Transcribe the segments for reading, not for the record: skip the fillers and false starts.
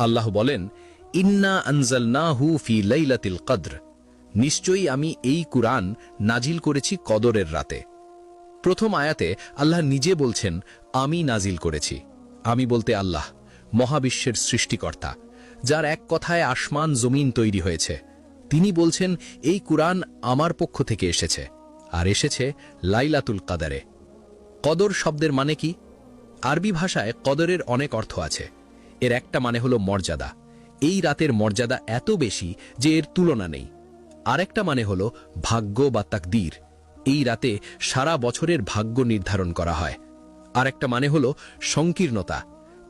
আল্লাহ বলেন, ইন্না আনজালনাহু ফি লাইলাতিল কদর, নিশ্চয়ই আমি এই কুরআন নাজিল করেছি কদরের রাতে। প্রথম আয়াতে আল্লাহ নিজে বলছেন, আমি নাজিল করেছি। আমি বলতে আল্লাহ, মহাবিশ্বের সৃষ্টিকর্তা, যার এক কথায় আসমান জমিন তৈরি হয়েছে। তিনি বলছেন, এই কুরআন আমার পক্ষ থেকে এসেছে, আর এসেছে লাইলাতুল কদরে। কদর শব্দের মানে কি? আরবি ভাষায় কদরের অনেক অর্থ আছে। এর একটা মানে হলো মর্যাদা। এই রাতের মর্যাদা এত বেশি যে এর তুলনা নেই। আরেকটা মানে হলো ভাগ্য বা তাকদীর। এই রাতে সারা বছরের ভাগ্য নির্ধারণ করা হয়। আরেকটা মানে হলো সংকীর্ণতা,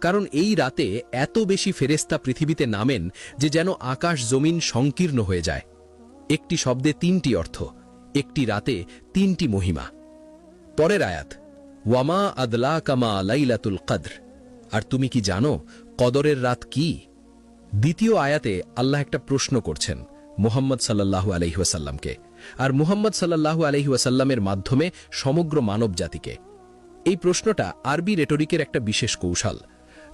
কারণ এই রাতে এত বেশি ফেরেশতা পৃথিবীতে নামেন যে যেন আকাশ জমিন সংকীর্ণ হয়ে যায়। একটি শব্দে তিনটি অর্থ, একটি রাতে তিনটি মহিমা। পরের আয়াত, ওয়ামা আদলাকা মা লাইলাতুল কদর, আর তুমি কি জানো কদরের রাত কি? দ্বিতীয় আয়াতে আল্লাহ একটা প্রশ্ন করছেন মুহাম্মদ সাল্লাল্লাহু আলাইহি ওয়াসাল্লামকে, আর মুহাম্মদ সাল্লাল্লাহু আলাইহি ওয়াসাল্লামের মাধ্যমে সমগ্র মানব জাতিকে। এই প্রশ্নটা আরবি রেটরিকের একটা বিশেষ কৌশল।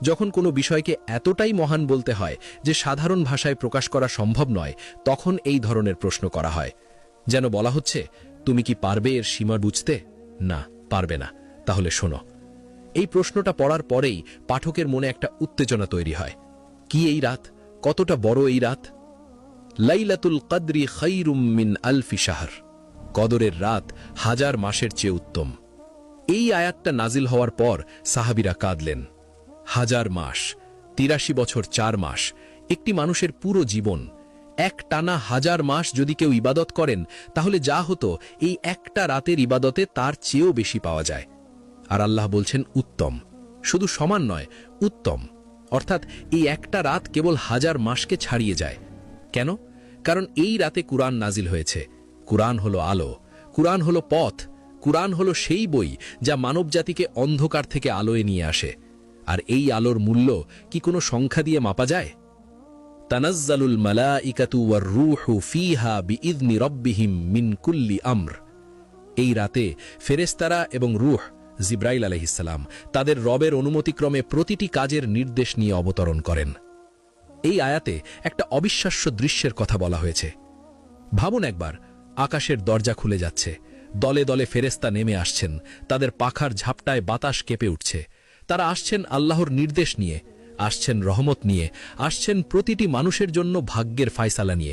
যখন কোনো বিষয়কে এতটাই মহান বলতে হয় যে সাধারণ ভাষায় প্রকাশ করা সম্ভব নয়, তখন এই ধরনের প্রশ্ন করা হয়। যেন বলা হচ্ছে, তুমি কি পারবে এর সীমা বুঝতে? না, পারবে না। তাহলে শোনো। এই প্রশ্নটা পড়ার পরেই পাঠকের মনে একটা উত্তেজনা তৈরি হয়। কি এই রাত? কতটা বড় এই রাত? লাইলাতুল কদরি খায়রুম মিন আলফি শাহর, কদরের রাত 1000 মাসের চেয়ে উত্তম। এই আয়াতটা নাজিল হওয়ার পর সাহাবীরা কাঁদলেন। 1000 মাস, 83 বছর 4 মাস, একটি মানুষের পুরো জীবন। এক টানা 1000 মাস যদি কেউ ইবাদত করেন, তাহলে যা হতো এই একটা রাতের ইবাদতে তার চেয়েও বেশি পাওয়া যায়। আর আল্লাহ বলছেন উত্তম, শুধু সমান নয়, উত্তম। অর্থাৎ এই একটা রাত কেবল 1000 মাসকে ছাড়িয়ে যায়। কেন? কারণ এই রাতে কুরআন নাজিল হয়েছে। কুরআন হলো আলো, কুরআন হলো পথ, কুরআন হলো সেই বই যা মানবজাতিকে অন্ধকার থেকে আলোয় নিয়ে আসে। আর এই আলোর মূল্য কি কোনো সংখ্যা দিয়ে মাপা যায়? তানাজ্জালুল মালাইকাতু ওয়ার রূহু ফীহা বিইذনি রাব্বিহিম মিন কুল্লি আমর। এই রাতে ফেরেশতারা এবং রূহ, জিবরাইল আলাইহিস সালাম, তাদের রবের অনুমতিক্রমে প্রতিটি কাজের নির্দেশ নিয়ে অবতরণ করেন। এই আয়াতে একটা অবিশ্বাস্য দৃশ্যের কথা বলা হয়েছে। ভাবুন একবার, আকাশের দরজা খুলে যাচ্ছে, দলে দলে ফেরেশতা নেমে আসছেন, তাদের পাখার ঝাপটায় বাতাস কেঁপে উঠছে। তারা আসছেন আল্লাহর নির্দেশ নিয়ে, আসছেন রহমত নিয়ে, আসছেন প্রতিটি মানুষের জন্য ভাগ্যের ফায়সালা নিয়ে।